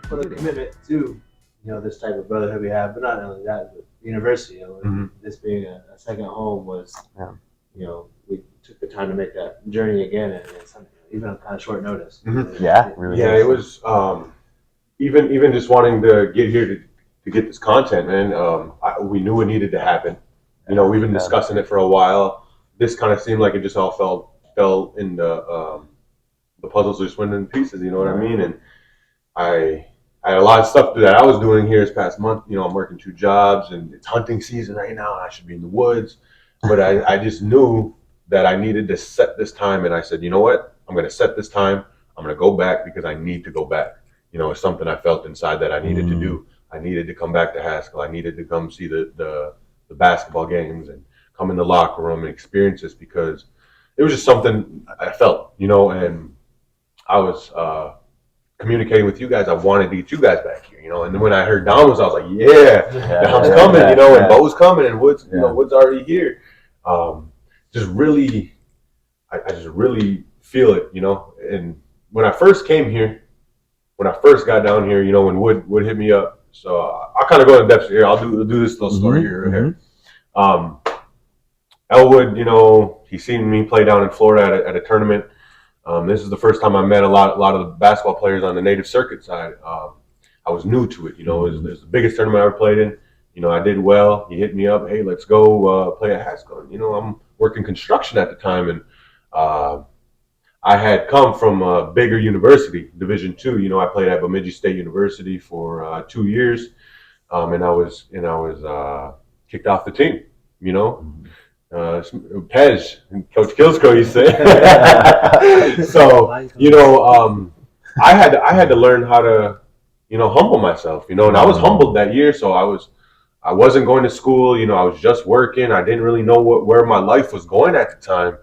put a commitment to, this type of brotherhood we have, but not only that, but university, this being a second home was, we took the time to make that journey again, and it's even on kind of short notice. Really. Yeah, it was even just wanting to get here to get this content, man. We knew it needed to happen. We've been discussing it for a while. This kind of seemed like it just all fell in the puzzles just went in pieces. You know what I mean? And I had a lot of stuff that I was doing here this past month. I'm working 2 jobs, and it's hunting season right now, and I should be in the woods. But I just knew that I needed to set this time, and I said, you know what? I'm going to set this time. I'm going to go back because I need to go back. It's something I felt inside that I needed to do. I needed to come back to Haskell. I needed to come see the basketball games and come in the locker room and experience this because it was just something I felt, and I was communicating with you guys. I wanted to get you guys back here, and then when I heard Dom was, I was like, Dom's coming, and Bo's coming, and Wood's already here. Just really, I just really feel it, and when I first came here, when I first got down here, when Wood hit me up, so I'll kind of go in depth here. I'll do this little story here. Ellenwood, he seen me play down in Florida at a tournament. This is the first time I met a lot of the basketball players on the native circuit side. I was new to it, it was the biggest tournament I ever played in. I did well. He hit me up, hey, let's go play at Haskell. I'm working construction at the time, and I had come from a bigger university, Division II. I played at Bemidji State University for 2 years, and I was kicked off the team. Pej, Coach Kilsco, you say. So I had to learn how to humble myself. And I was humbled that year. So I wasn't going to school. I was just working. I didn't really know where my life was going at the time.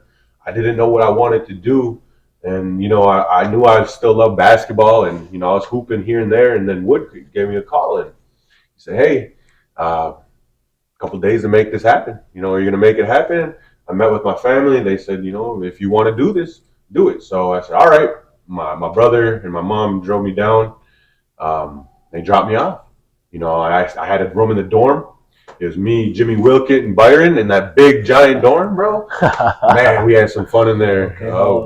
I didn't know what I wanted to do. And, I knew I still loved basketball, and, I was hooping here and there. And then Wood gave me a call, and he said, hey, a couple of days to make this happen. Are you going to make it happen? I met with my family. They said, if you want to do this, do it. So I said, all right. My brother and my mom drove me down. They dropped me off. I had a room in the dorm. It was me, Jimmy Wilkett, and Byron in that big giant dorm, bro. Man, we had some fun in there.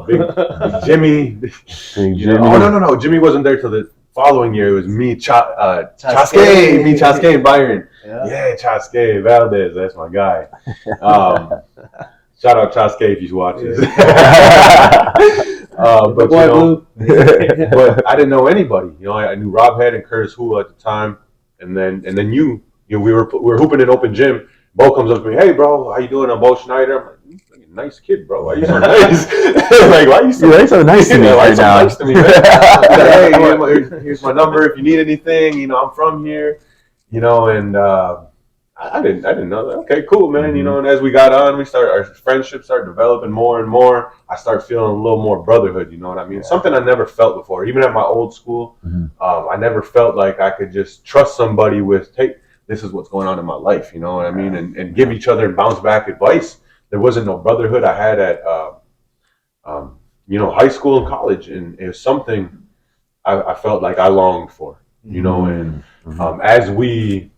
Big Jimmy. Oh no, Jimmy wasn't there till the following year. It was me, Chaske, and Byron. Yeah, Chaske Valdez, that's my guy. Shout out Chaske if he's watching. But I didn't know anybody. I knew Rob Head and Curtis Hool at the time, and then you. We were hooping in open gym. Bo comes up to me, hey bro, how you doing? I'm Bo Shneider. I'm like, nice kid, bro. Why are you so nice? Like, why are you so nice to me right now? Nice to me, man. Hey, here's my number. If you need anything, I'm from here. And I didn't know that. Okay, cool, man. And as we got on, our friendship started developing more and more. I started feeling a little more brotherhood. You know what I mean? Yeah. Something I never felt before. Even at my old school, I never felt like I could just trust somebody with, hey, this is what's going on in my life. You know what I mean? And give each other bounce back advice. There wasn't no brotherhood I had at high school and college, and it was something I felt like I longed for. And as we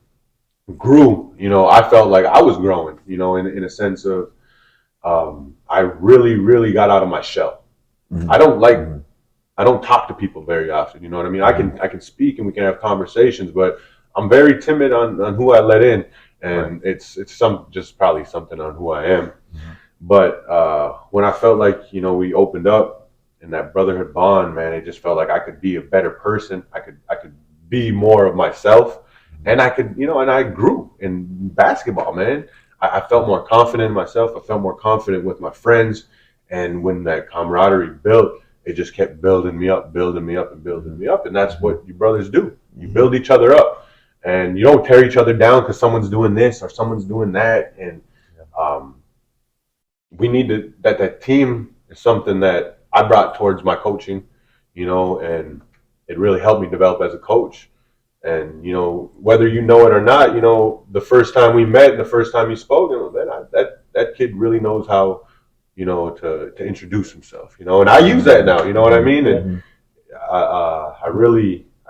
grew, I felt like I was growing, in a sense of I really, really got out of my shell. I don't talk to people very often, you know what I mean? I can speak and we can have conversations, but I'm very timid on who I let in, and it's probably something on who I am. But when I felt like, we opened up in that brotherhood bond, man, it just felt like I could be a better person. I could be more of myself. And I could, and I grew in basketball, man. I felt more confident in myself. I felt more confident with my friends. And when that camaraderie built, it just kept building me up. And that's what you brothers do. You build each other up. And you don't tear each other down because someone's doing this or someone's doing that. And we need to, that team is something that I brought towards my coaching, and it really helped me develop as a coach. And, whether you know it or not, the first time we met, the first time you spoke, that kid really knows how, to introduce himself, and I use that now, you know what I mean? And I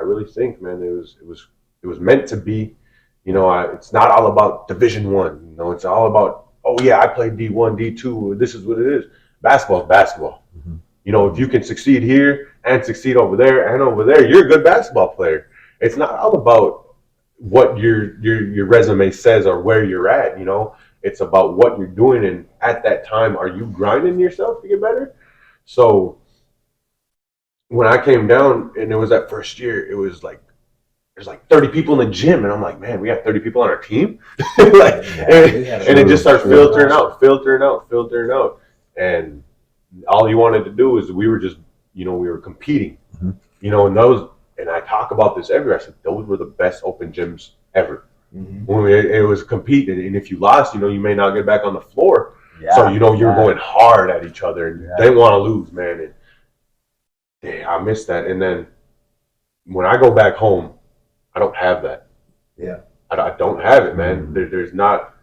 really think, man, it was meant to be. You know, it's not all about Division One. You know, it's all about, oh yeah, I played D1, D2. This is what it is. Basketball is basketball. Mm-hmm. You know, if you can succeed here and succeed over there and over there, you're a good basketball player. It's not all about what your resume says or where you're at. You know, it's about what you're doing, and at that time, are you grinding yourself to get better? So when I came down, and it was that first year, it was like there's like 30 people in the gym, and I'm like, man, we have 30 people on our team. Like, and it just starts filtering out. And all you wanted to do is we were just, you know, we were competing, mm-hmm. you know, and I talk about this everywhere. I said, those were the best open gyms ever. Mm-hmm. When it was competing, and if you lost, you know, you may not get back on the floor. Yeah, so, you know, you're going hard at each other, and they want to lose, man. And I miss that. And then when I go back home, I don't have that. Yeah, I don't have it, man. Mm-hmm. There's not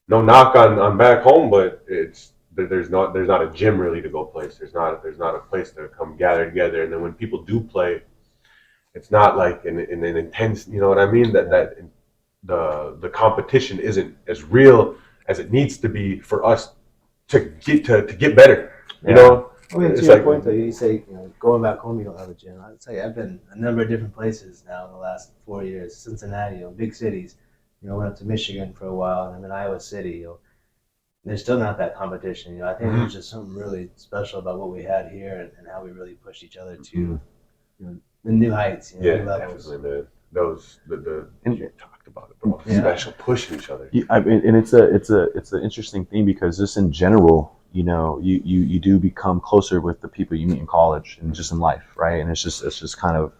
no knock on back home, but there's not a gym really to go place. There's not a place to come gather together. And then when people do play, it's not like an intense, you know what I mean? That the competition isn't as real as it needs to be for us to get better. You know. I mean, to your point, though, you say, you know, going back home, you don't have a gym. I'd say I've been a number of different places now in the last 4 years. Cincinnati, you know, big cities. You know, went up to Michigan for a while, and I'm in Iowa City. You know, there's still not that competition. You know, I think there's just something really special about what we had here and how we really pushed each other to, you know, the new heights. You know, new levels. Definitely, man. Those you talked about it, bro. Special pushing each other. I mean, and it's an interesting thing because just in general, you know, you do become closer with the people you meet in college and just in life, right? And it's just kind of,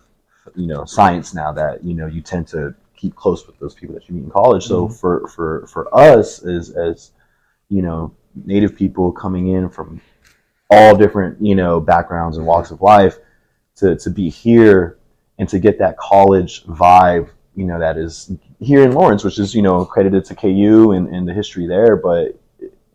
you know, science now that, you know, you tend to keep close with those people that you meet in college. So for us as you know, Native people coming in from all different, you know, backgrounds and walks of life to be here and to get that college vibe, you know, that is here in Lawrence, which is, you know, credited to KU and the history there, but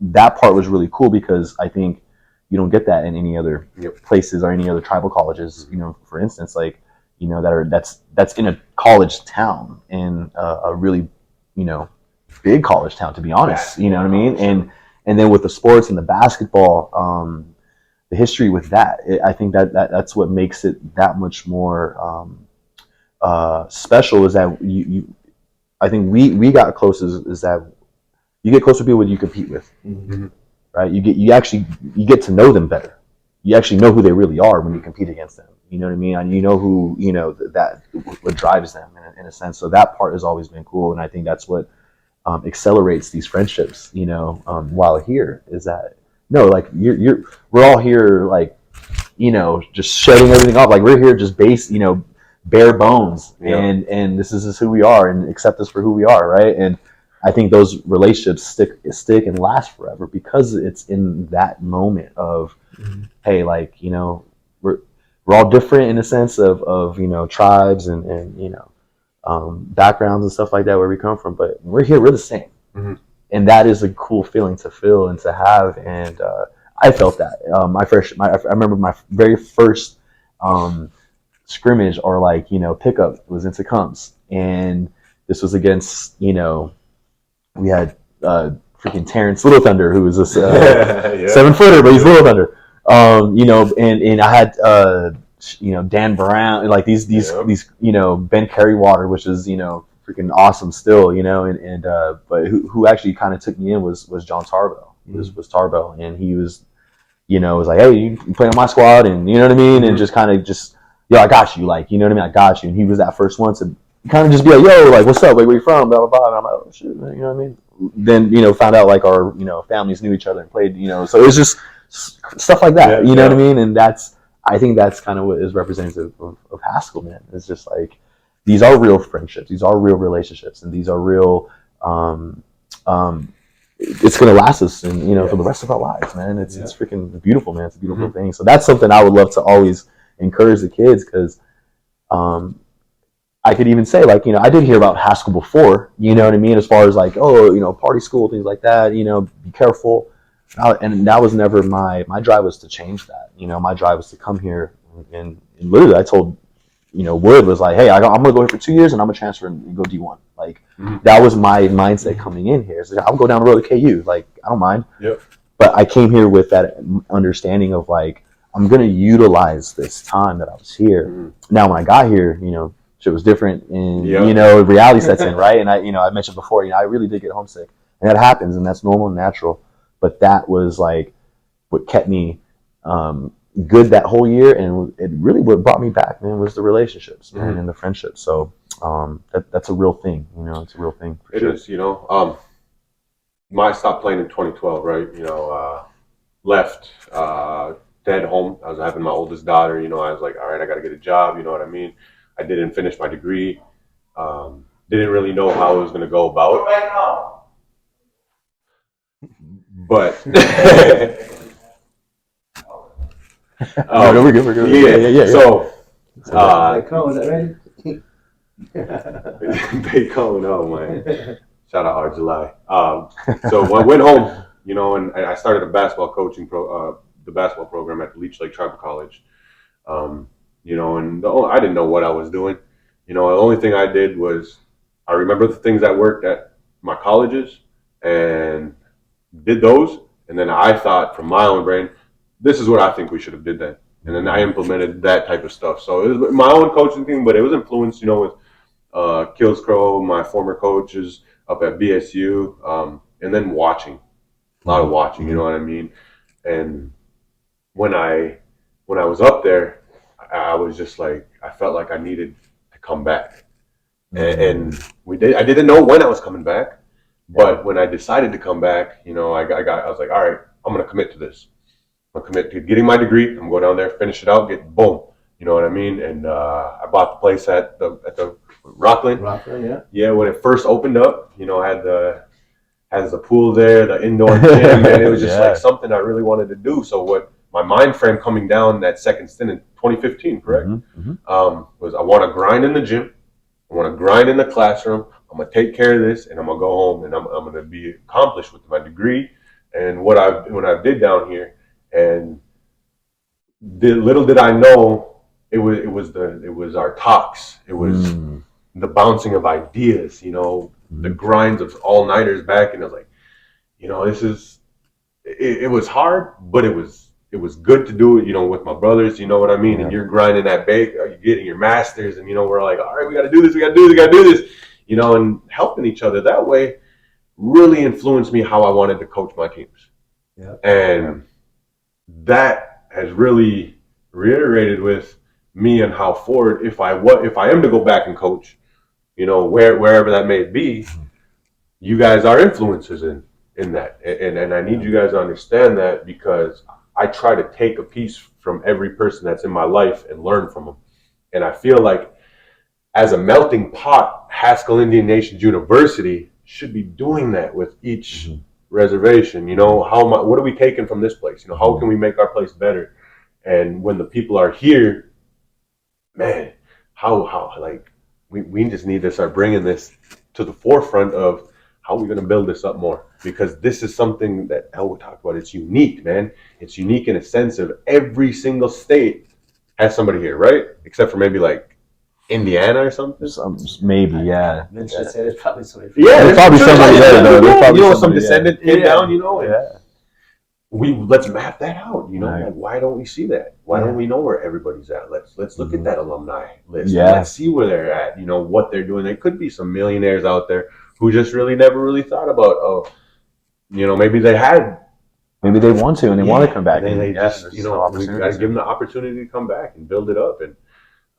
that part was really cool because I think you don't get that in any other places or any other tribal colleges. You know, for instance, like, you know, that's in a college town, in a really, you know, big college town, to be honest. You know what I mean? And then with the sports and the basketball, the history with that, I think that's what makes it that much more special. Is that I think we got close is that you get close to people you compete with, mm-hmm. right? You get to know them better. You actually know who they really are when you compete against them. You know what I mean? And you know who, you know, that what drives them in a sense. So that part has always been cool, and I think that's what accelerates these friendships. You know, while here is that like we're all here, like, you know, just shedding everything off. Like, we're here just bare bones, and this is who we are, and accept us for who we are, right? And I think those relationships stick and last forever because it's in that moment of, hey, like, you know, we're all different in a sense of you know, tribes and you know, backgrounds and stuff like that where we come from, but we're here, we're the same, and that is a cool feeling to feel and to have. And I felt that I remember my very first scrimmage or, like, you know, pickup was in Tecumseh, and this was against, you know, we had freaking Terrence Little Thunder, who was a 7-footer, but he's Little Thunder. You know, and I had you know, Dan Brown, like these you know, Ben Careywater, which is, you know, freaking awesome still, you know, and but who actually kind of took me in was John Tarbell. Was Tarbell, and he was, you know, was like, hey, you play on my squad, and you know what I mean, and just kind of I got you, like, you know what I mean, I got you. And he was that first one to kind of just be like, yo, like, what's up, like, where you from, blah blah blah. And I'm like, oh shit, man, you know what I mean. Then, you know, found out like our, you know, families knew each other and played, you know, so it was just stuff like that, you know what I mean. And I think that's kind of what is representative of Haskell, man. It's just like, these are real friendships, these are real relationships, and these are real it's gonna last us, and, you know, for the rest of our lives, man. It's freaking beautiful, man. It's a beautiful thing. So that's something I would love to always encourage the kids, because I could even say, like, you know, I did hear about Haskell before, you know what I mean, as far as like, oh, you know, party school, things like that, you know, be careful. And that was never my drive was to change that. You know, my drive was to come here, and literally I told Wood was like, hey, I'm going to go here for 2 years and I'm going to transfer and go D1. Like, that was my mindset coming in here. So I'll go down the road to KU. Like, I don't mind. Yep. But I came here with that understanding of, like, I'm going to utilize this time that I was here. Now, when I got here, shit was different and, reality sets in, right? And I mentioned before, I really did get homesick. And that happens, and that's normal and natural. But that was, like, what kept me good that whole year, and it really what brought me back, man, was the relationships, man, and the friendships. So that's a real thing, it's a real thing. It is, I stopped playing in 2012, right? Left, dad home. I was having my oldest daughter. I was like, all right, I got to get a job. You know what I mean? I didn't finish my degree. Didn't really know how I was going to go about. But we're good. Yeah. So, Bacon, is that ready? Bacon, oh man. Shout out Art July. So I went home, and I started a basketball coaching the basketball program at the Leech Lake Tribal College. And I didn't know what I was doing. The only thing I did was I remember the things that worked at my colleges and did those. And then I thought from my own brain, this is what I think we should have did then. And then I implemented that type of stuff. So it was my own coaching thing, but it was influenced, with Kills Crow, my former coaches up at BSU, and then watching, a lot of watching, you know what I mean? And when I was up there, I was just like, I felt like I needed to come back. And I didn't know when I was coming back, but when I decided to come back, I was like, all right, I'm going to commit to this. I'm going to commit to getting my degree. I'm going to go down there, finish it out, get boom. You know what I mean? And I bought the place at the Rockland. Rockland, yeah. Yeah, when it first opened up, has the pool there, the indoor gym, and it was just like something I really wanted to do. So what my mind frame coming down that second stint in 2015, correct? Was I want to grind in the gym, I want to grind in the classroom, I'm going to take care of this, and I'm going to go home, and I'm going to be accomplished with my degree and what I did down here. And little did I know, it was our talks, it was the bouncing of ideas, the grinds of all-nighters back, and I was like, it was hard, but it was good to do it, with my brothers, you know what I mean? And you're grinding that bake, you're getting your masters, and we're like, all right, we got to do this, we got to do this, and helping each other that way really influenced me how I wanted to coach my teams. Yeah. And that has really reiterated with me and how forward, if I am to go back and coach, wherever that may be, you guys are influencers in that. And I need you guys to understand that, because I try to take a piece from every person that's in my life and learn from them. And I feel like as a melting pot, Haskell Indian Nations University should be doing that with each reservation. What are we taking from this place? How can we make our place better? And when the people are here, man, how like we just need to start bringing this to the forefront of how we're going to build this up more, because this is something that Elwood talked about. It's unique, man. It's unique in a sense of every single state has somebody here, right? Except for maybe like Indiana or something. Maybe, yeah. Say there's probably somebody. Yeah, there's probably somebody there, though. Some descendant came down, let's map that out, like, why don't we see that? Why don't we know where everybody's at? Let's look at that alumni list. Let's see where they're at, what they're doing. There could be some millionaires out there who just never really thought about, maybe they want to and they want to come back. And they just, we got to give them the opportunity to come back and build it up. And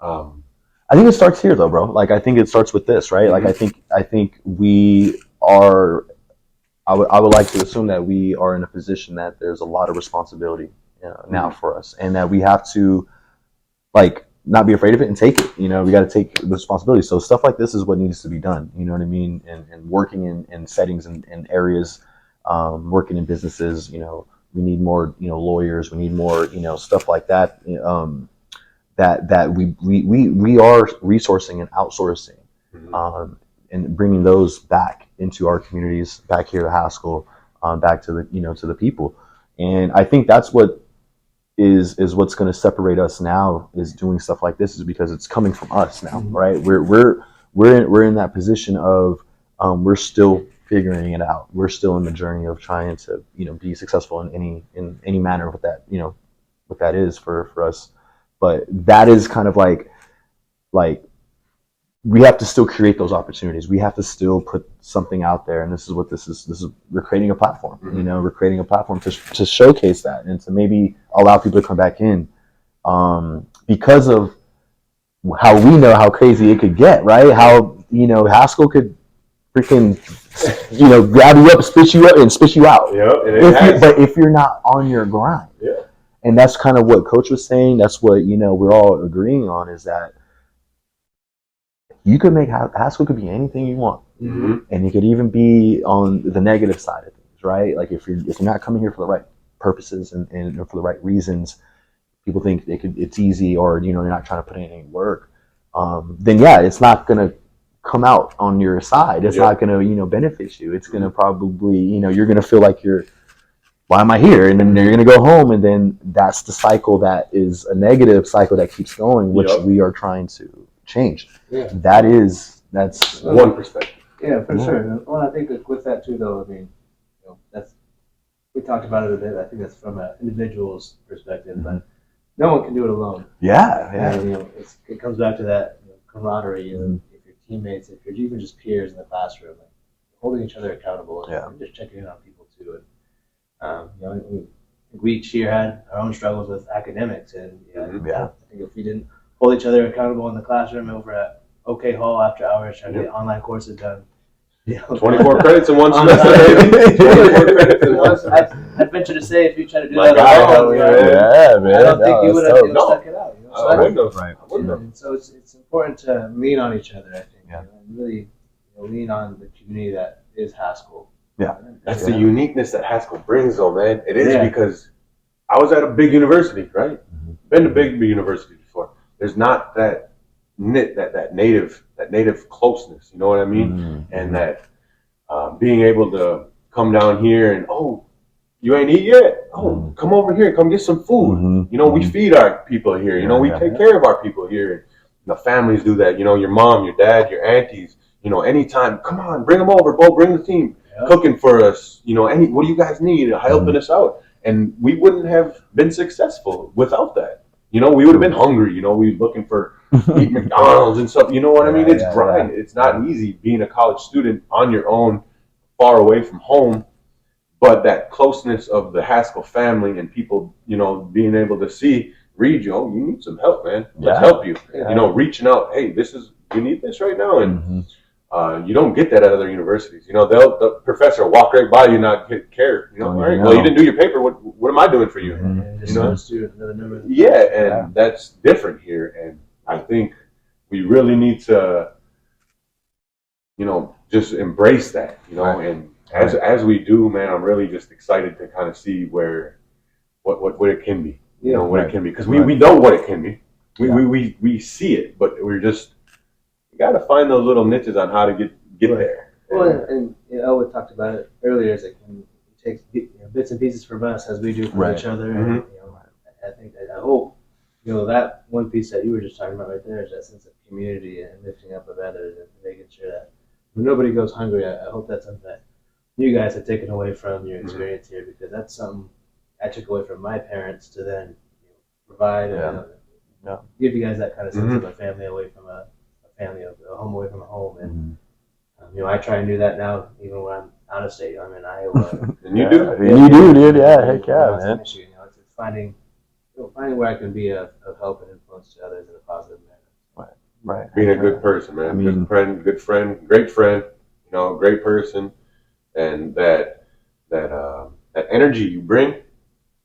I think it starts here, though, bro. Like, I think it starts with this, right? Like, I think we are. I would like to assume that we are in a position that there's a lot of responsibility now for us, and that we have to, like, not be afraid of it and take it. We got to take the responsibility. So stuff like this is what needs to be done. You know what I mean? And working in settings and areas, working in businesses. We need more lawyers. We need more stuff like that. That we are resourcing and outsourcing, and bringing those back into our communities, back here to Haskell, back to the to the people. And I think that's what is what's going to separate us now is doing stuff like this, is because it's coming from us now, right? We're in that position of we're still figuring it out. We're still in the journey of trying to, be successful in any manner of what that is for us. But that is kind of like we have to still create those opportunities. We have to still put something out there, and this is what this is. We're creating a platform. We're creating a platform to showcase that and to maybe allow people to come back in, because of how we know how crazy it could get, right? How Haskell could freaking grab you up, spit you up, and spit you out. But if you're not on your grind, and that's kind of what Coach was saying. That's what we're all agreeing on, is that you could make Haskell could be anything you want, and it could even be on the negative side of things, right? Like if you're not coming here for the right purposes and for the right reasons, people think it's easy, or you're not trying to put in any work. Then it's not gonna come out on your side. It's not gonna benefit you. It's gonna probably you're gonna feel like why am I here? And then you're gonna go home, and then that's the cycle that is a negative cycle that keeps going, which we are trying to change. That's one perspective. Yeah, for sure. Well, I think with that too, though, I mean, that's, we talked about it a bit. I think that's from an individual's perspective, but no one can do it alone. And, it comes back to that camaraderie, and if your teammates, if you're even just peers in the classroom, like, holding each other accountable, and just checking in on people too. And we each year had our own struggles with academics, and I think if we didn't hold each other accountable in the classroom over at OK Hall after hours, trying to get online courses done. 24 credits in one semester. 24 credits in one semester. I'd venture to say if you try to do that alone, man, I don't think you would have stuck it out. I wouldn't have. And so it's important to lean on each other, I think, and really lean on the community that is Haskell. That's the uniqueness that Haskell brings, though, man. It is because I was at a big university, right? Been to big university before. There's not that native closeness, you know what I mean? And that being able to come down here and, you ain't eat yet? Come over here, come get some food. We feed our people here. We take care of our people here. The families do that. Your mom, your dad, your aunties. Anytime, come on, bring them over, Bo, bring the team, cooking for us. What do you guys need? Helping us out, and we wouldn't have been successful without that. We would have been hungry. We were looking for eat McDonald's and stuff. You know what I mean? It's grind. It's not easy being a college student on your own, far away from home. But that closeness of the Haskell family and people, being able to read you, you need some help, man. Let's help you. Reaching out, hey, you need this right now, and you don't get that at other universities. The professor will walk right by you, not care. All right, well, you didn't do your paper. What am I doing for you? And that's different here, and I think we really need to, just embrace that, and as we do, man, I'm really just excited to kind of see what it can be, what it can be, because we know what it can be. We see it, but we got to find those little niches on how to get there. Well, and Elwood talked about it earlier. Is it takes bits and pieces from us as we do from each other. And, I hope that one piece that you were just talking about right there is that sense of community and lifting up of others and making sure that when nobody goes hungry. I hope that's something that you guys have taken away from your experience here, because that's something I took away from my parents to then provide and give you guys that kind of sense of a family away from a family, a home away from a home. And I try and do that now, even when I'm out of state. I'm in Iowa. And you do? You do, dude. Yeah, heck yeah, man. It's finding where I can be of help and influence to others in a positive manner. Right. Being a good person, man. Good friend, great friend. Great person, and that energy you bring,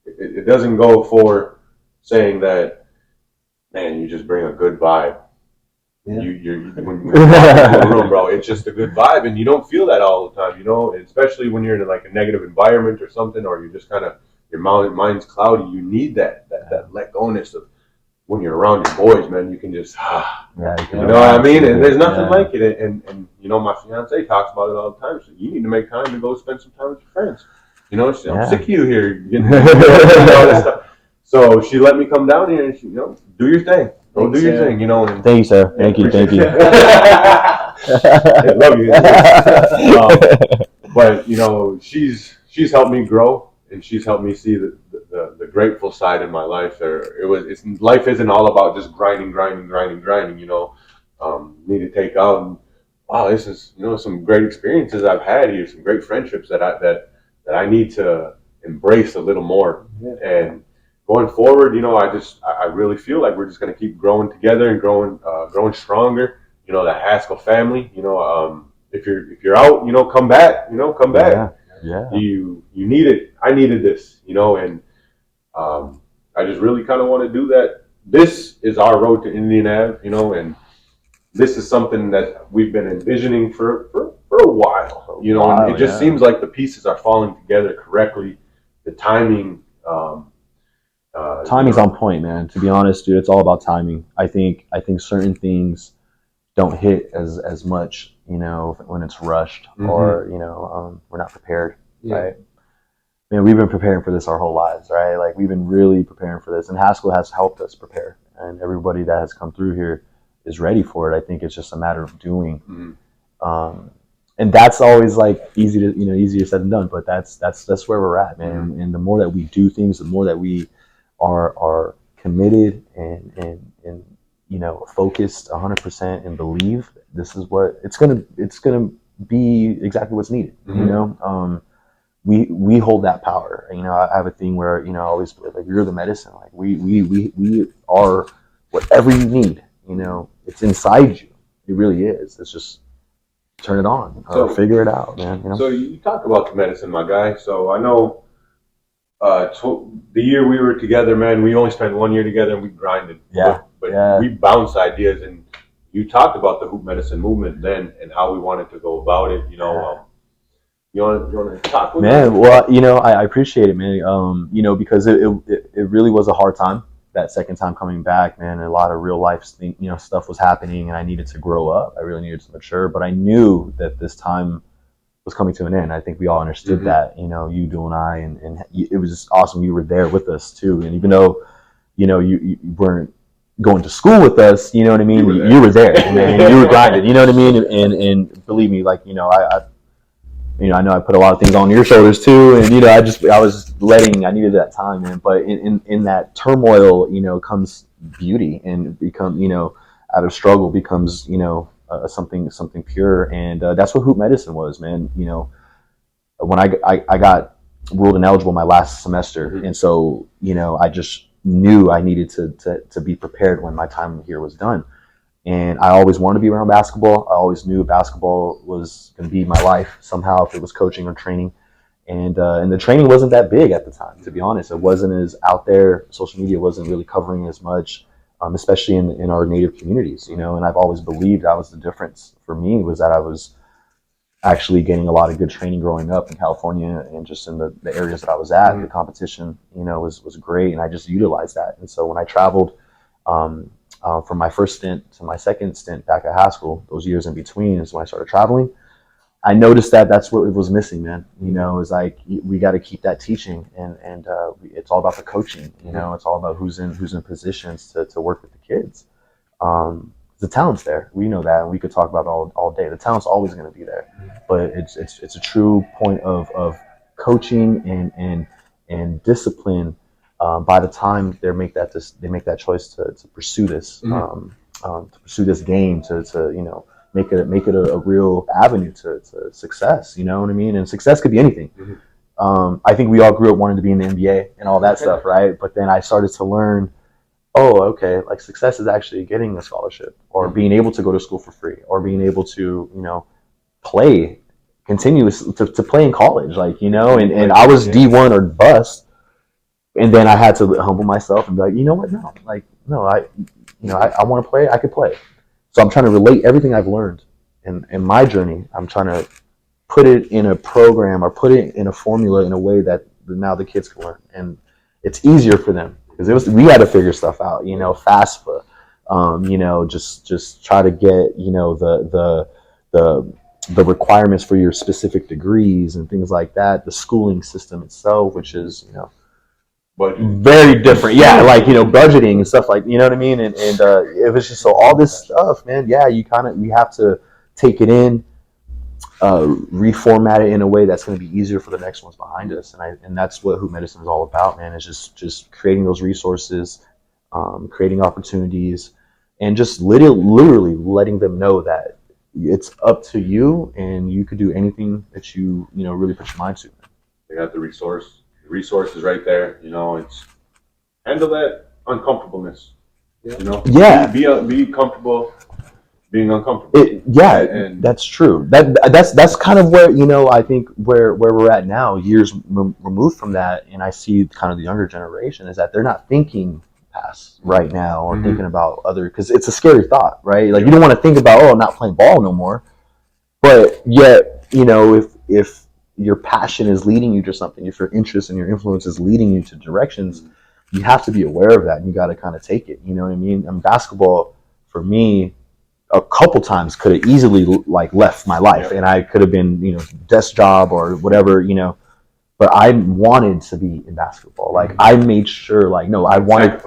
it doesn't go for saying that, man, you just bring a good vibe. When you walk into a room, bro, it's just a good vibe, and you don't feel that all the time, especially when you're in like a negative environment or something, or you're just kind of, your mind's cloudy. You need that let go-ness of when you're around your boys, man. You can just, you know what I mean? And there's nothing like it. And my fiance talks about it all the time. So you need to make time to go spend some time with your friends. I'm sick of you here. All this stuff. So she let me come down here and she, do your thing. Go do your thing, And, thank you, sir. Thank you. I love you. But she's helped me grow, and she's helped me see the grateful side in my life. Life isn't all about just grinding. Need to take out. And, wow, this is some great experiences I've had here, some great friendships that I need to embrace a little more. Yeah. And going forward, I really feel like we're just going to keep growing together and growing stronger. The Haskell family. If you're out, come back. Come back. Yeah. You need it. I needed this. And I just really kind of want to do that. This is our road to Indian Ave. And this is something that we've been envisioning for a while. And it just seems like the pieces are falling together correctly. The timing. Timing's on point, man. To be honest, dude, it's all about timing. I think certain things don't hit as much, when it's rushed or we're not prepared, right? Man, we've been preparing for this our whole lives, right? Like we've been really preparing for this, and Haskell has helped us prepare, and everybody that has come through here is ready for it. I think it's just a matter of doing, and that's always like easier said than done. But that's where we're at, man. And the more that we do things, the more that we are committed and focused 100% and believe this is what it's gonna be exactly what's needed. We hold that power. I have a thing where I always feel like you're the medicine. Like we are whatever you need. It's inside you. It really is. It's just turn it on or figure it out, man. So you talk about the medicine, my guy. So I know the year we were together, man, we only spent 1 year together and we grinded. But we bounced ideas, and you talked about the hoop medicine movement then and how we wanted to go about it. You want to talk with me? Man, well, I appreciate it, man. Because it really was a hard time that second time coming back, man. A lot of real life stuff was happening, and I needed to grow up. I really needed to mature, but I knew that this time was coming to an end. I think we all understood that, you, Dual, and I, and it was just awesome. You were there with us too, and even though, you weren't going to school with us, you know what I mean? You were there, man. You were grinding, you know what I mean? And believe me, like, I know I put a lot of things on your shoulders too, and I needed that time, man. But in that turmoil, comes beauty, and out of struggle becomes, something pure, and that's what hoop medicine was, man. When I got ruled ineligible my last semester, and so I just knew I needed to be prepared when my time here was done. And I always wanted to be around basketball. I always knew basketball was going to be my life somehow, if it was coaching or training. And the training wasn't that big at the time, to be honest. It wasn't as out there. Social media wasn't really covering as much, especially in our native communities, And I've always believed that was the difference for me, was that I was actually getting a lot of good training growing up in California, and just in the areas that I was at. The competition, was great, and I just utilized that. And so when I traveled, from my first stint to my second stint back at Haskell, those years in between is when I started traveling. I noticed that that's what was missing, man. It's like we got to keep that teaching, and it's all about the coaching. It's all about who's in positions to work with the kids. The talent's there, we know that, and we could talk about it all day. The talent's always going to be there, but it's a true point of coaching and discipline. By the time they make that choice to pursue this, to pursue this game, to make it a real avenue to success. You know what I mean? And success could be anything. I think we all grew up wanting to be in the NBA and all that stuff, right? But then I started to learn, like success is actually getting a scholarship, or being able to go to school for free, or being able to play continuously to play in college, and I was D1 or bust. And then I had to humble myself and be like, you know what? I want to play. I could play. So I'm trying to relate everything I've learned in my journey. I'm trying to put it in a program, or put it in a formula in a way that now the kids can learn. And it's easier for them, because we had to figure stuff out, FAFSA, just try to get, the requirements for your specific degrees and things like that. The schooling system itself, which is, But very different. Yeah, like budgeting and stuff, like, you know what I mean. And it was just, so all this stuff, man. Yeah, you have to take it in, reformat it in a way that's going to be easier for the next ones behind us. And that's what Hoop Medicine is all about, man. Is just creating those resources, creating opportunities, and just literally letting them know that it's up to you, and you could do anything that you really put your mind to. They got the resource. The resource is right there. It's handle that uncomfortableness. Yeah. Be comfortable being uncomfortable. And that's true. That's kind of where I think where we're at now, years removed from that, and I see kind of the younger generation is that they're not thinking past right now or thinking about other, because it's a scary thought, right? Like, you don't want to think about, I'm not playing ball no more, but yet if your passion is leading you to something, if your interest and your influence is leading you to directions, you have to be aware of that, and you got to kind of take it. You know what I mean? And basketball for me, a couple times could have easily like left my life, and I could have been desk job or whatever, but I wanted to be in basketball. Like, I made sure, like, no, I wanted,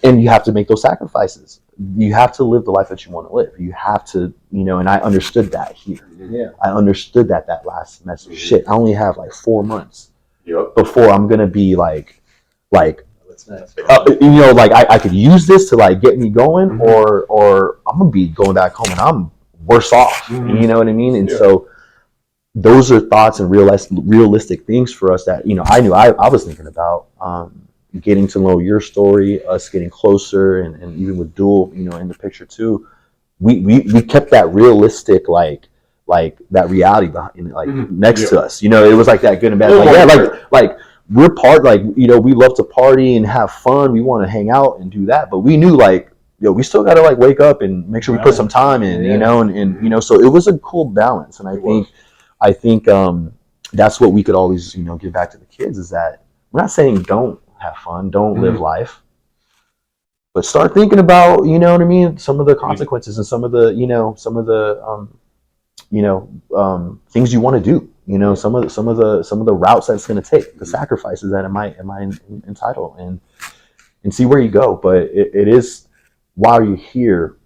and you have to make those sacrifices. You have to live the life that you want to live. You have to, and I understood that here. Yeah. I understood that last semester. Shit, I only have like 4 months before I'm gonna be like, What's next? like I could use this to like get me going, or I'm gonna be going back home and I'm worse off. You know what I mean? And so those are thoughts and realistic things for us that I knew I was thinking about. Getting to know your story, us getting closer, and even with Dual, in the picture too, we kept that realistic, like that reality behind, like next to us. It was like that good and bad. Like we're we love to party and have fun. We want to hang out and do that, but we knew we still got to like wake up and make sure we put some time in, and so it was a cool balance. And I think that's what we could always give back to the kids, is that we're not saying don't have fun, don't live life, but start thinking about some of the consequences and some of the things you want to do, some of the routes that it's going to take, the sacrifices that am I entitled, and see where you go. But it is, while you're here,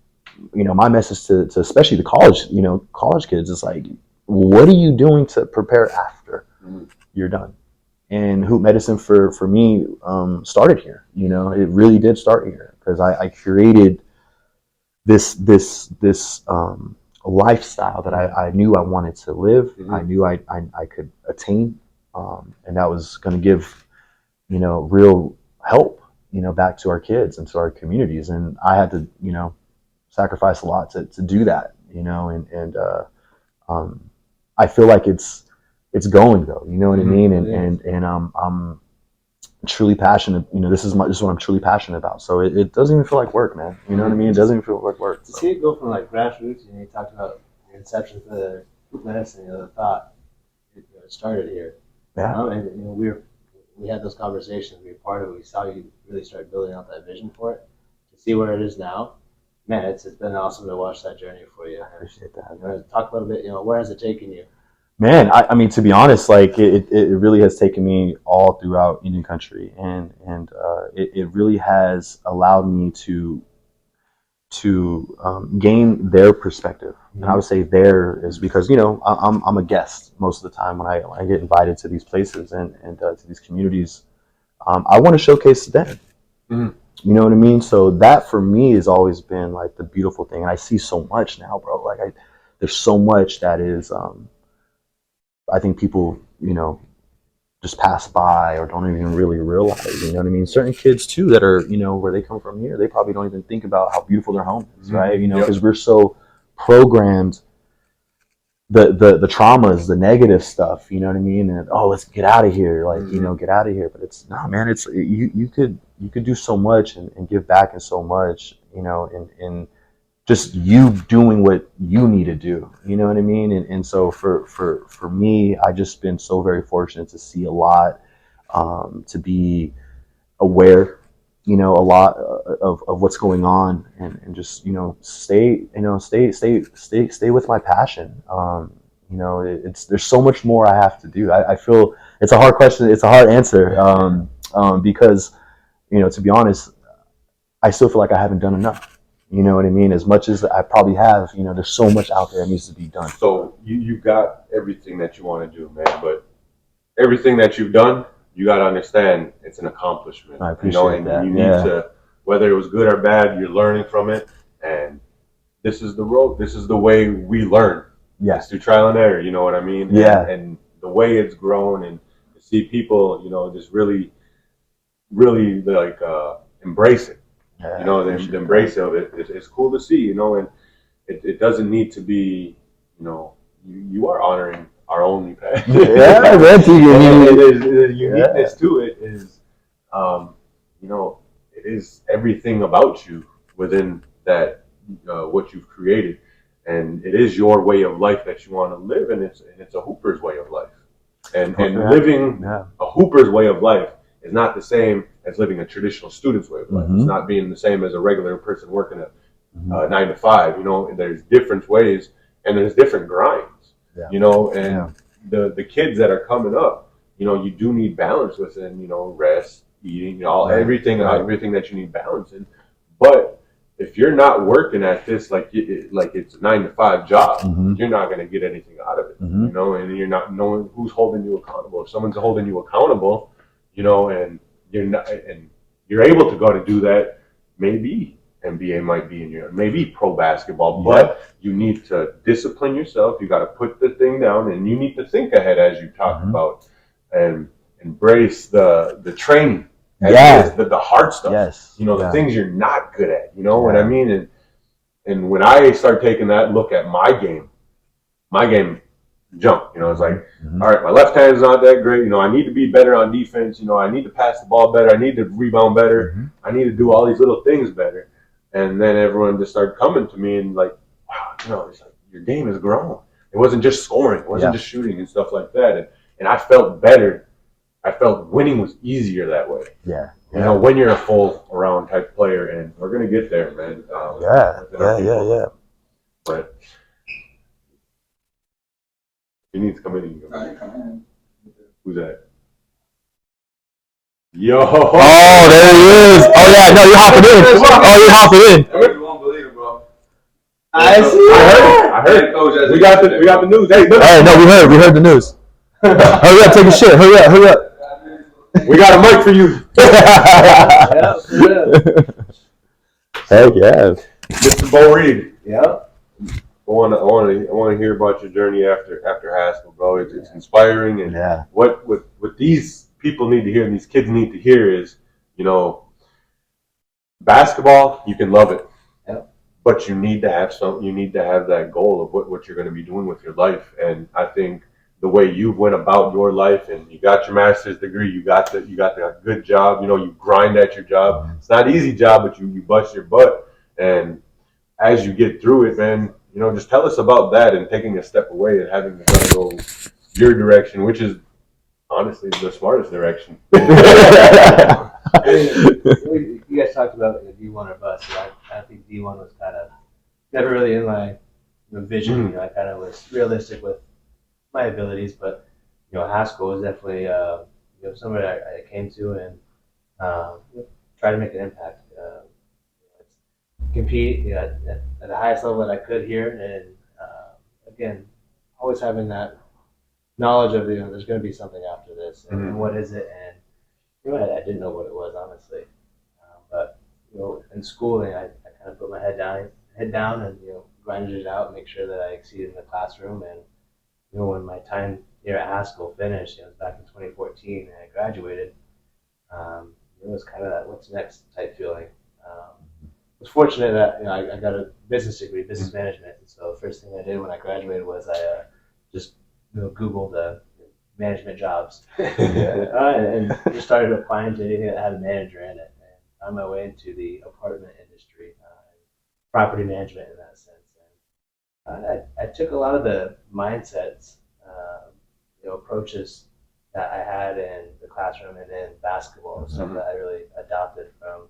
my message to especially the college kids is like, what are you doing to prepare after you're done? And Hoop Medicine for me started here. It really did start here, because I created this lifestyle that I knew I wanted to live. I knew I could attain, and that was going to give real help back to our kids and to our communities. And I had to sacrifice a lot to do that. And I feel like it's going though. You know what I mean? And I'm truly passionate. This is what I'm truly passionate about. So it doesn't even feel like work, man. You know what I mean? It doesn't even feel like work. To see it go from like grassroots, you talked about your inception to the medicine, the thought, it started here. Yeah. And we had those conversations. We were part of it. We saw you really start building out that vision for it. To see where it is now, man, it's been awesome to watch that journey for you. I appreciate that. Talk a little bit. Where has it taken you? Man, I mean, to be honest, like it really has taken me all throughout Indian country, and it really has allowed me to gain their perspective. And I would say there is because I'm a guest most of the time when I get invited to these places and to these communities. I want to showcase them. You know what I mean? So that for me has always been like the beautiful thing, and I see so much now, bro. Like there's so much that is. I think people, just pass by or don't even really realize, you know what I mean? Certain kids too that are, where they come from here, they probably don't even think about how beautiful their home is, right? Because we're so programmed, the traumas, the negative stuff, you know what I mean? And let's get out of here, like, get out of here. But it's not, man. It's you could do so much and give back in so much, in just you doing what you need to do, you know what I mean? And so for me, I just been so very fortunate to see a lot, to be aware, a lot of what's going on, and just stay with my passion. There's so much more I have to do. I feel it's a hard question. It's a hard answer. because, to be honest, I still feel like I haven't done enough. You know what I mean? As much as I probably have, there's so much out there that needs to be done. So you got everything that you want to do, man, but everything that you've done, you got to understand it's an accomplishment. I appreciate and that. you need to, whether it was good or bad, you're learning from it, and this is the road. This is the way we learn. Yeah. It's through trial and error. You know what I mean? Yeah. And the way it's grown, and to see people, just really, really like embrace it. Yeah, The embrace of it. It's cool to see. And it doesn't need to be. You are honoring our only path. Yeah, that's the uniqueness to it is, it is everything about you within that. What you've created, and it is your way of life that you want to live, and it's a Hooper's way of life, and living a Hooper's way of life is not the same as living a traditional student's way of life. It's not being the same as a regular person working a 9 to 5. There's different ways, and there's different grinds. The kids that are coming up, you do need balance within rest, eating, everything that you need balance in, but if you're not working at this like it's a 9 to 5 job, you're not going to get anything out of it, and you're not knowing who's holding you accountable. If someone's holding you accountable, and you're not, and you're able to go to do that, maybe NBA might be in your, maybe pro basketball, but you need to discipline yourself. You got to put the thing down, and you need to think ahead, as you talked about, and embrace the training. The hard stuff. Yes. The things you're not good at. You know what I mean? And when I start taking that look at my game jumped. It's like, all right, my left hand's not that great. I need to be better on defense. I need to pass the ball better. I need to rebound better. I need to do all these little things better. And then everyone just started coming to me and like, wow, it's like your game has grown. It wasn't just scoring. It wasn't just shooting and stuff like that. And I felt better. I felt winning was easier that way. Yeah. When you're a full around type player, and we're gonna get there, man. Yeah. But you need to come in. Come in. Who's that? Yo! Oh, there he is. Oh yeah, no, you're hopping in. Oh, you're hopping in. You won't believe it, bro. I see. I heard it. We got the news. Hey, look. Hey, no, we heard the news. Hurry up, take a shit. Hurry up. We got a mic for you. Heck yeah. Mr. Bo Reed. Yeah. I want to hear about your journey after Haskell, bro. It's inspiring, and what these people need to hear and these kids need to hear is, basketball, you can love it, but you need to have that goal of what you're going to be doing with your life. And I think the way you went about your life, and you got your master's degree, you got the good job, you grind at your job. It's not an easy job, but you bust your butt. And as you get through it, man, just tell us about that and taking a step away and having to go your direction, which is honestly the smartest direction. You guys talked about D1 or bust. I think D1 was kind of never really in my vision. I kind of was realistic with my abilities, but Haskell was definitely somewhere I came to and try to make an impact. Compete at the highest level that I could here, and again, always having that knowledge of there's going to be something after this, and what is it? And I didn't know what it was, honestly, but in schooling, I kind of put my head down, and grinded it out, and make sure that I exceeded in the classroom. And when my time here at Haskell finished, it was back in 2014, and I graduated. It was kind of that what's next type feeling. I was fortunate that I got a business degree, business management. And so the first thing I did when I graduated was I just Googled management jobs and just started applying to anything that had a manager in it, and found my way into the apartment industry, property management in that sense. And I took a lot of the mindsets, approaches that I had in the classroom and in basketball, stuff that I really adopted from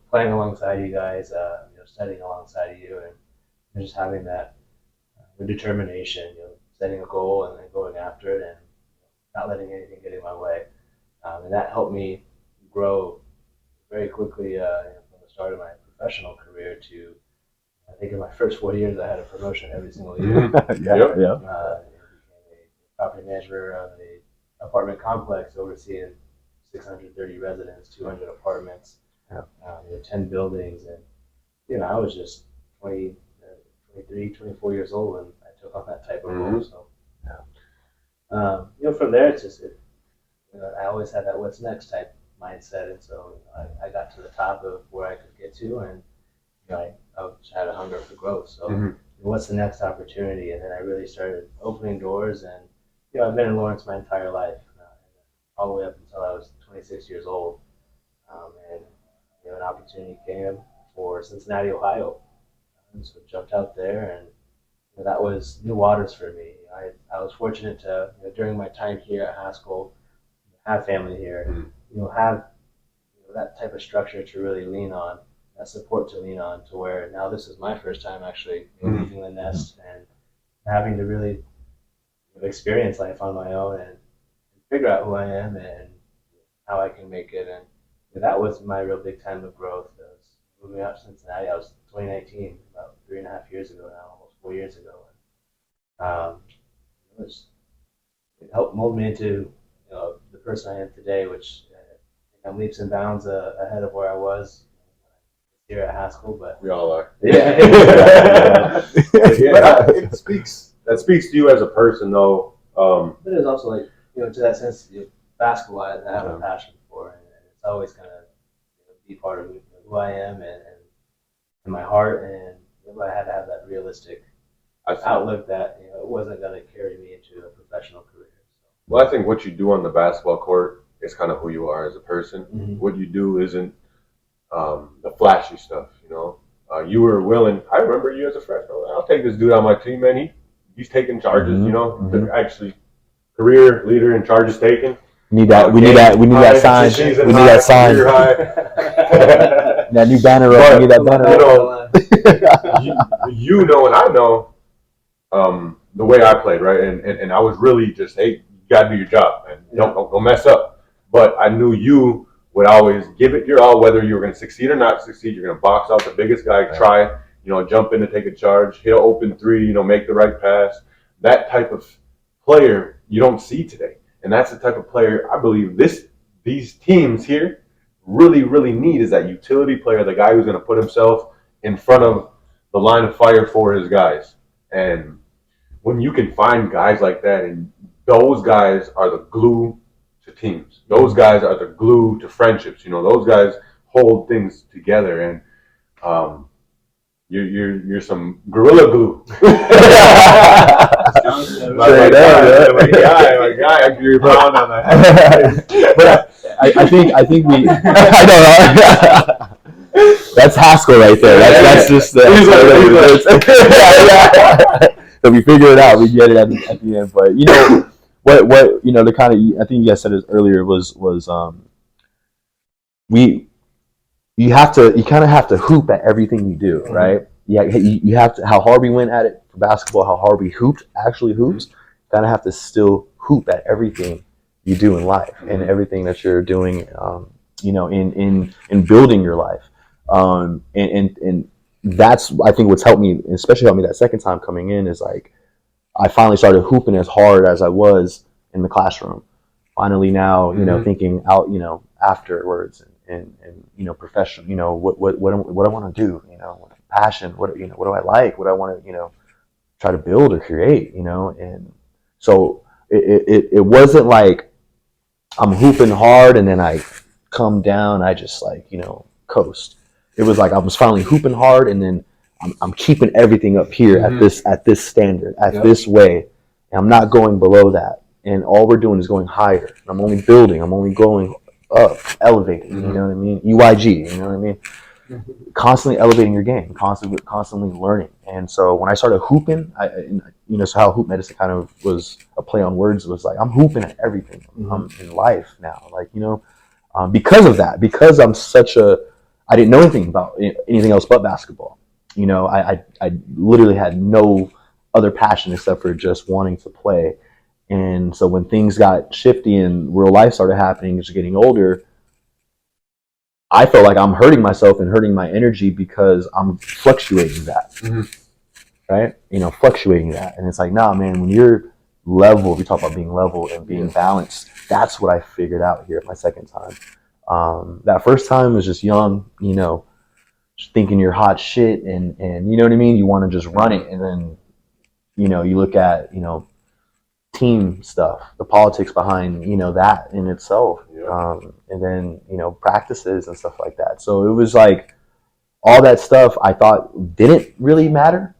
playing alongside you guys, studying alongside of you, and just having that determination, setting a goal and then going after it, and not letting anything get in my way. And that helped me grow very quickly from the start of my professional career to, I think in my first 4 years, I had a promotion every single year. Yeah. Became a property manager of a apartment complex overseeing 630 residents, 200 apartments, 10 buildings, and I was just 20, 23, 24 years old when I took on that type of role. So, from there, it's just I always had that what's next type mindset, and so I got to the top of where I could get to, and I just had a hunger for growth. So, what's the next opportunity? And then I really started opening doors, and I've been in Lawrence my entire life, all the way up until I was 26 years old, and an opportunity came for Cincinnati, Ohio, and so jumped out there, and that was new waters for me. I was fortunate to during my time here at Haskell have family here, have that type of structure to really lean on, that support to lean on, to where now this is my first time actually leaving the nest and having to really experience life on my own and figure out who I am and how I can make it. And that was my real big time of growth. I was moving out to Cincinnati. I was 2019, about 3.5 years ago now, almost 4 years ago. And, it helped mold me into the person I am today, which I'm leaps and bounds ahead of where I was here at Haskell. But we all are. Yeah. It speaks. That speaks to you as a person, though. But it's also like to that sense, basketball I have a passion for, and it's always going to be part of who I am and my heart. And I had to have that realistic outlook that it wasn't going to carry me into a professional career. So. Well, I think what you do on the basketball court is kind of who you are as a person. What you do isn't the flashy stuff. You were willing. I remember you as a freshman. I'll take this dude on my team, man. He's taking charges. Actually, career leader in charges taken. We need that sign. We need that sign. That new banner up. We need that banner up. And I know the way I played, right? And I was really just, hey, you gotta do your job, and don't mess up. But I knew you would always give it your all, whether you were gonna succeed or not succeed. You're gonna box out the biggest guy, try, jump in to take a charge, hit an open three, make the right pass. That type of player you don't see today. And that's the type of player I believe these teams here really, really need, is that utility player, the guy who's gonna put himself in front of the line of fire for his guys. And when you can find guys like that, and those guys are the glue to teams. Those guys are the glue to friendships. Those guys hold things together, and you're some gorilla glue. My guy, I agree around on that. But I think we. I don't know. That's Haskell right there. That's just the. So we figure it out. We get it at the end. But what the kind of, I think you guys said it earlier was you kind of have to hoop at everything you do, right? Yeah, you have to, how hard we went at it for basketball, how hard we actually hoops. Kind of have to still hoop at everything you do in life and everything that you're doing, in building your life, and that's, I think, what's helped me, especially helped me that second time coming in, is like I finally started hooping as hard as I was in the classroom. Finally now, thinking out, afterwards and professional, what I want to do, passion, what do I like, what I want to, try to build or create, and so it wasn't like I'm hooping hard and then I come down, I just coast. It was like I was finally hooping hard, and then I'm keeping everything up here at this standard, this way. And I'm not going below that. And all we're doing is going higher. And I'm only building. I'm only going up, elevating. You know what I mean? UIG. You know what I mean? Constantly elevating your game, constantly learning. And so when I started hooping, so how hoop medicine kind of was a play on words, was like I'm hooping at everything in life now. Because of that, because I didn't know anything about anything else but basketball. I literally had no other passion except for just wanting to play. And so when things got shifty and real life started happening, just getting older, I felt like I'm hurting myself and hurting my energy because I'm fluctuating that, right? Fluctuating that. And it's like, nah, man, when you're level, we talk about being level and being balanced, that's what I figured out here at my second time. That first time was just young, just thinking you're hot shit and you know what I mean? You want to just run it. And then, you look at, team stuff, the politics behind, that in itself. And then, practices and stuff like that. So it was like all that stuff I thought didn't really matter.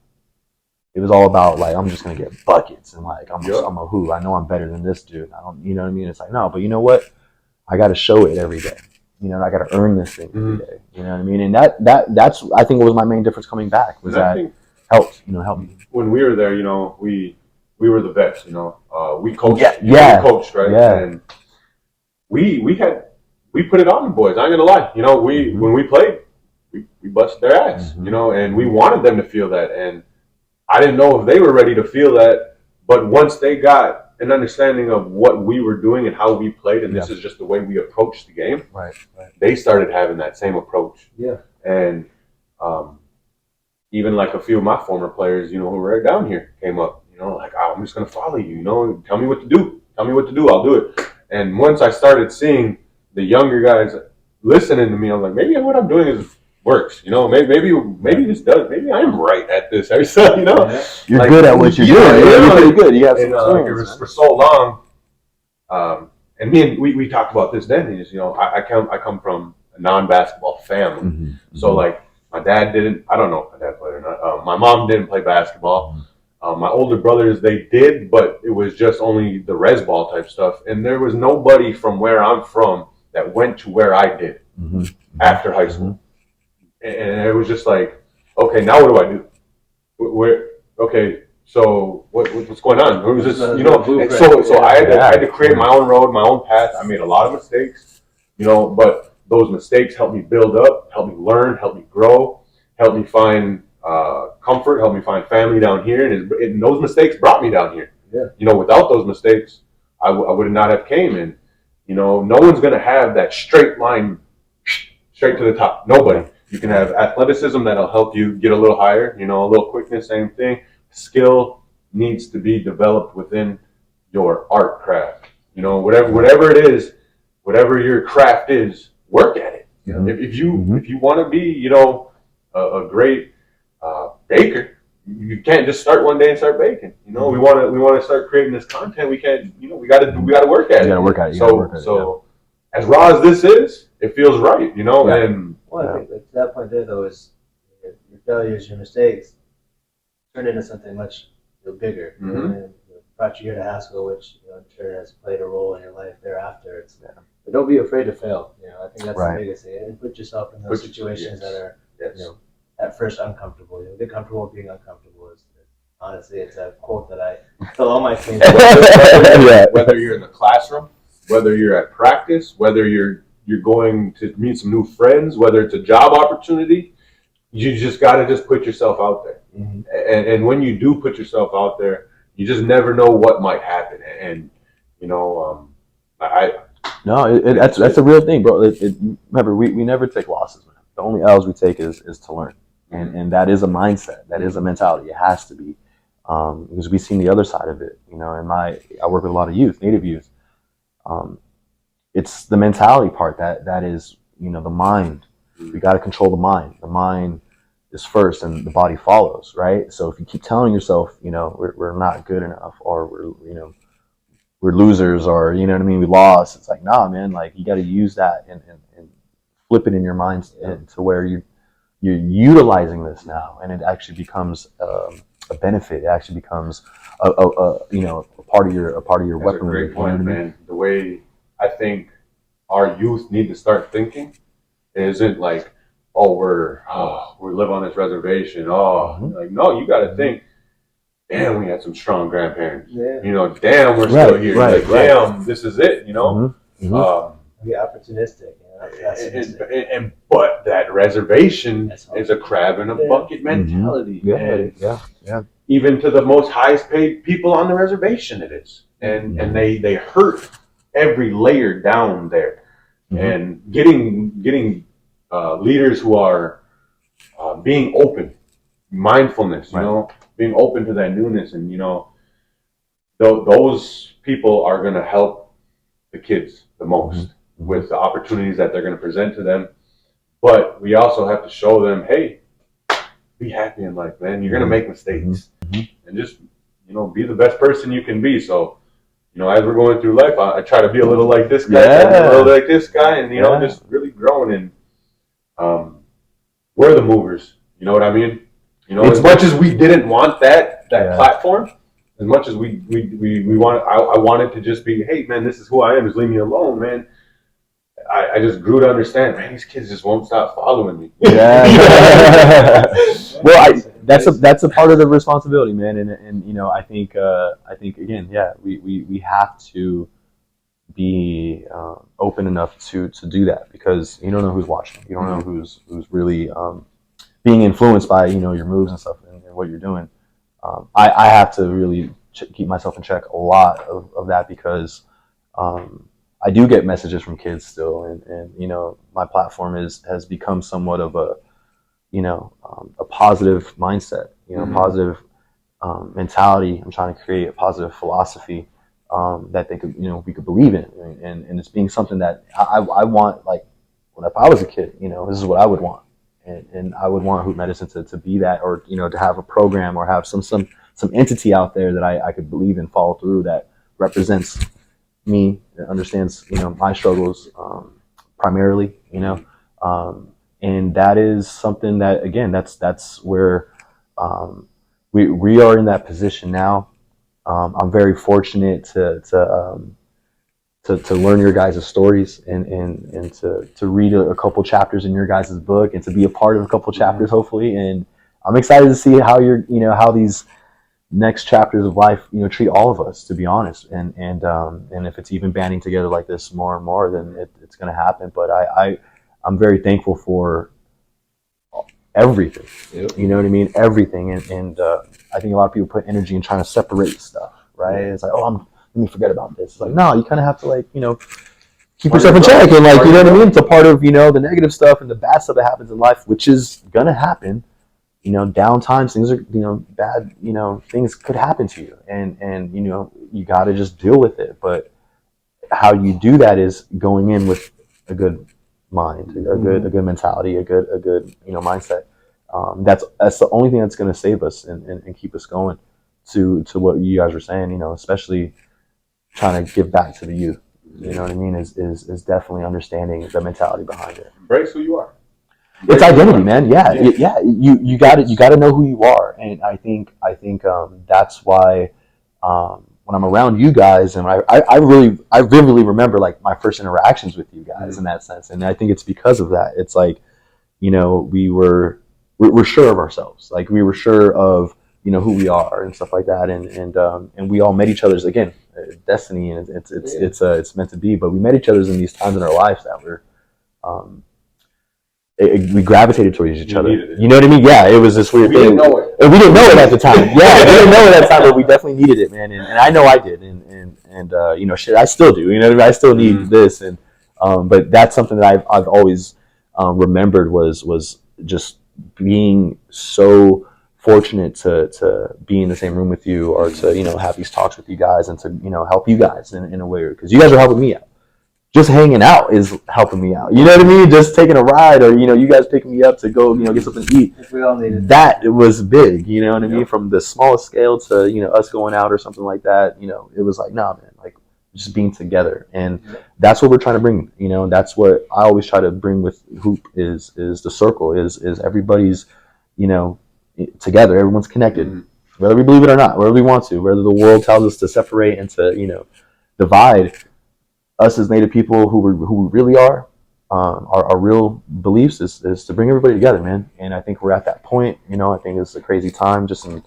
It was all about like, I'm just going to get buckets and like, I'm a who. I know I'm better than this dude. I don't, you know what I mean? It's like, no, but you know what? I got to show it every day. I got to earn this thing every day. You know what I mean? And that's I think what was my main difference coming back was that helped me. When we were there, we were the vets, we coached, we coached, right? Yeah. And we put it on the boys. I ain't gonna lie. When we played, we busted their ass, and we wanted them to feel that. And I didn't know if they were ready to feel that, but once they got an understanding of what we were doing and how we played, and this is just the way we approached the game, right. They started having that same approach. Yeah. And even like a few of my former players, who were right down here came up, like, I'm just going to follow you, tell me what to do. Tell me what to do. I'll do it. And once I started seeing the younger guys listening to me, I was like, maybe what I'm doing works. Maybe this does. Maybe I'm right at this. You're like, good at what you're doing. You're really good. You have some experience. For so long, and we talked about this then. Is I come from a non-basketball family, so like my dad didn't. I don't know if my dad played or not. My mom didn't play basketball. My older brothers, they did, but it was just only the res ball type stuff. And there was nobody from where I'm from that went to where I did after high school. And it was just like, okay, now what do I do? Okay, so what's going on? It was just, so I had to create my own road, my own path. I made a lot of mistakes, but those mistakes helped me build up, helped me learn, helped me grow, helped me find comfort, helped me find family down here, and those mistakes brought me down here. Yeah. Without those mistakes, I would not have came. And no one's gonna have that straight line, straight to the top. Nobody. You can have athleticism that'll help you get a little higher. A little quickness, same thing. Skill needs to be developed within your art craft. Whatever it is, whatever your craft is, work at it. Yeah. If you want to be, a great baker, you can't just start one day and start baking. We want to start creating this content. We can't. We got to work at it. You got to work at it. So as raw as this is, it feels right. And I think to that point there though is your failures, your mistakes turn into something much bigger. And brought you here to Haskell, which I'm sure has played a role in your life thereafter. But don't be afraid to fail. I think that's the biggest thing. And put yourself in those situations that are at first uncomfortable. Get comfortable being uncomfortable. Honestly, it's a quote that I tell all my teams. Whether you're in the classroom, whether you're at practice, whether you're going to meet some new friends, whether it's a job opportunity, you just got to just put yourself out there. And when you do put yourself out there, you just never know what might happen. And that's a real thing, bro. Remember, we never take losses, man. The only L's we take is to learn, and that is a mindset. That is a mentality. It has to be, because we've seen the other side of it. And I work with a lot of youth, native youth. It's the mentality part that is, the mind. We got to control the mind. The mind is first, and the body follows, right? So if you keep telling yourself, we're not good enough, or we're losers, or we lost. It's like, nah, man. Like, you got to use that and flip it in your mind to where you're utilizing this now, and it actually becomes a benefit. It actually becomes a part of your weaponry. That's a great point, man. The way I think our youth need to start thinking isn't like, we live on this reservation. Like, no, you got to think, damn, we had some strong grandparents. Yeah. Damn, we're still here. Damn, this is it. Be opportunistic. But that reservation is a crab in a bucket mentality. Yeah. Even to the most highest paid people on the reservation, it is, and they hurt every layer down there, and getting leaders who are being open, mindfulness, you know, being open to that newness, and you know, those people are going to help the kids the most with the opportunities that they're going to present to them. But we also have to show them, hey, be happy in life, man. You're going to make mistakes, and just, you know, be the best person you can be. So, you know, as we're going through life, I try to be a little like this guy, a little like this guy, and, you know, just really growing. And we're the movers. You know what I mean? You know, as much as we didn't want that platform, as much as we wanted, I wanted to just be, hey, man, this is who I am. Just leave me alone, man. I just grew to understand, man, these kids just won't stop following me. Yeah. Well, that's a part of the responsibility, man. And you know, I think again, we have to be open enough to do that, because you don't know who's watching. You don't know who's really being influenced by, you know, your moves and stuff and what you're doing. I have to really keep myself in check a lot of that, because I do get messages from kids still, and you know, my platform has become somewhat of a, you know, a positive mindset, you know, positive mentality. I'm trying to create a positive philosophy that they could, you know, we could believe in, and it's being something that I want. Like, when if I was a kid, you know, this is what I would want, and I would want Hoop Medicine to be that, or you know, to have a program or have some entity out there that I could believe in, follow through, that represents me, that understands, you know, my struggles primarily, you know, and that is something that, again, that's where we are in that position now. I'm very fortunate to learn your guys' stories, and to read a couple chapters in your guys' book, and to be a part of a couple chapters, hopefully. And I'm excited to see how how these next chapters of life, you know, treat all of us, to be honest. And if it's even banding together like this more and more, then it's going to happen. But I'm very thankful for everything. Yep. You know what I mean? Everything. And I think a lot of people put energy in trying to separate stuff, right? It's like, let me forget about this. It's like, no, you kind of have to, like, you know, keep yourself in check, and, like, you know what I mean? It's a part of, you know, the negative stuff and the bad stuff that happens in life, which is going to happen. You know, down times, things are, you know, bad, you know, things could happen to you, and you know, you got to just deal with it. But how you do that is going in with a good mind, a good mentality, a good you know, mindset. That's the only thing that's going to save us and keep us going to what you guys were saying, you know, especially trying to give back to the youth. You know what I mean? Is definitely understanding the mentality behind it. Embrace who you are. It's identity, man. Yeah. You got to know who you are, and I think that's why when I'm around you guys, and I vividly remember, like, my first interactions with you guys in that sense, and I think it's because of that. It's like, you know, we're sure of ourselves, like, we were sure of, you know, who we are and stuff like that, and we all met each other's, again, destiny, and it's meant to be. But we met each other's in these times in our lives that were. We gravitated towards each other. You know what I mean? Yeah, it was this weird thing. We didn't know it. And we didn't know it at the time. Yeah, we didn't know it at the time, but we definitely needed it, man. And I know I did. And you know, shit, I still do. You know what I mean? I still need this. And but that's something that I've always remembered was just being so fortunate to be in the same room with you, or to, you know, have these talks with you guys, and to, you know, help you guys in a way, because you guys are helping me out. Just hanging out is helping me out. You know what I mean? Just taking a ride, or, you know, you guys picking me up to go, you know, get something to eat. If we all needed that, it was big. You know what I mean? From the smallest scale to, you know, us going out or something like that. You know, it was like, nah, man, like, just being together, and that's what we're trying to bring. You know, that's what I always try to bring with Hoop is the circle, is everybody's, you know, together. Everyone's connected, whether we believe it or not, whether we want to, whether the world tells us to separate and to, you know, divide. Us as Native people, who we really are, our real beliefs is to bring everybody together, man. And I think we're at that point. You know, I think it's a crazy time just in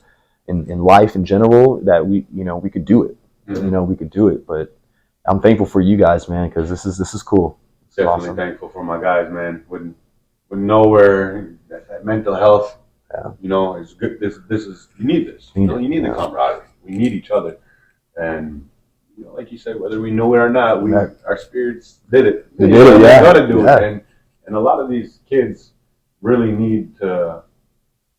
life in general, that we could do it. You know, we could do it. But I'm thankful for you guys, man, because this is cool. It's definitely awesome. Thankful for my guys, man. Wouldn't know where that mental health. Yeah. You know, it's good. This is, you need this. You know, you need the camaraderie. We need each other, and, you know, like you said, whether we know it or not, our spirits did it. They did it. Yeah. We're gonna do it, And a lot of these kids really need to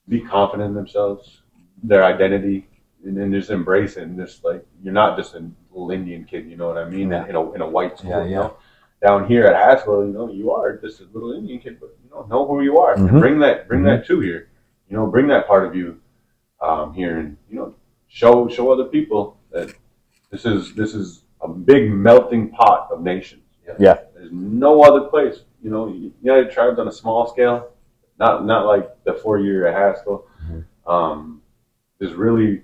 be confident in themselves, their identity, and then just embrace it. And just like, you're not just a little Indian kid, you know what I mean? Yeah. In a white school, Yeah, you yeah. know? Down here at Haskell, you know, you are just a little Indian kid, but know who you are. Mhm. And bring that Mhm. to here. You know, bring that part of you here, and show other people that this is a big melting pot of nations. Yeah. There's no other place. United Tribes on a small scale, not like the 4 year at Haskell. Just really,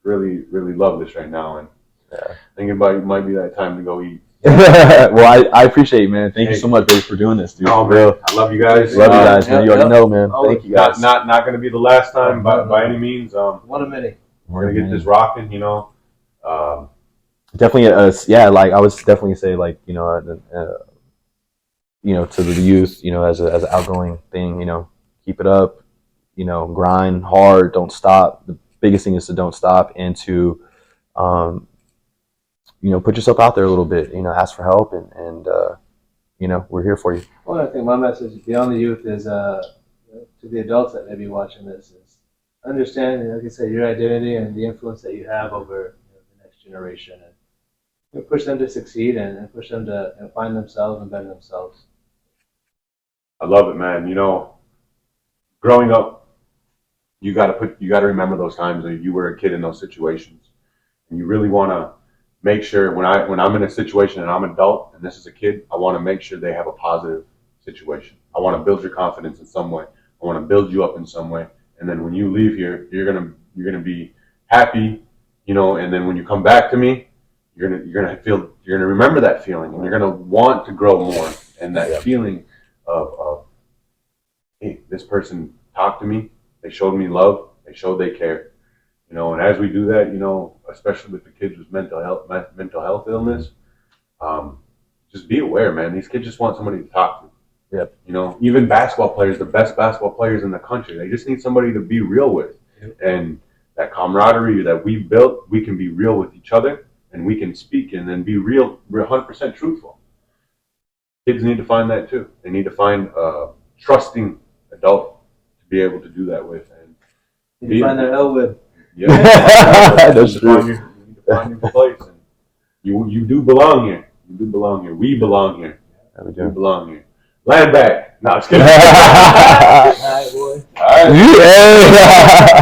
really, really love this right now, and I think it might be that time to go eat. Well, I appreciate it, man. Thank you Hey. so much, babe, for doing this, dude. Oh, For real. man, I love you guys. Love you guys, man. Yep, You already yep. know, man. Always. Thank you guys. Not going to be the last time by any means. One a minute. We're going to get this rocking. Definitely, like I was definitely say, like, to the youth, as an outgoing thing, keep it up, grind hard, don't stop. The biggest thing is to don't stop, and to put yourself out there a little bit, ask for help, and we're here for you. Well, I think my message beyond the youth is to the adults that may be watching this is understand, like I said, your identity and the influence that you have over the next generation, and push them to succeed and push them to find themselves and better themselves. I love it, man. Growing up, you got to remember those times that you were a kid in those situations, and you really want to make sure when I'm in a situation and I'm an adult and this is a kid, I want to make sure they have a positive situation. I want to build your confidence in some way. I want to build you up in some way, and then when you leave here, you're gonna be happy, and then when you come back to me, you're gonna remember that feeling, and you're gonna want to grow more, and that feeling of hey, this person talked to me, they showed me love, they showed they care. And as we do that, especially with the kids with mental health illness, just be aware, man. These kids just want somebody to talk to. Yep. Even basketball players, the best basketball players in the country, they just need somebody to be real with. Yep. And that camaraderie that we've built, we can be real with each other, and we can speak and then be real, 100% truthful. Kids need to find that too. They need to find a trusting adult to be able to do that with. And You find their Ellenwood. Yeah, That's true. You need to find your place, and you do belong here. You do belong here. We belong here. Yeah, we We do. belong here. Land back. No, I'm just kidding. All right, boy. All right. Yeah.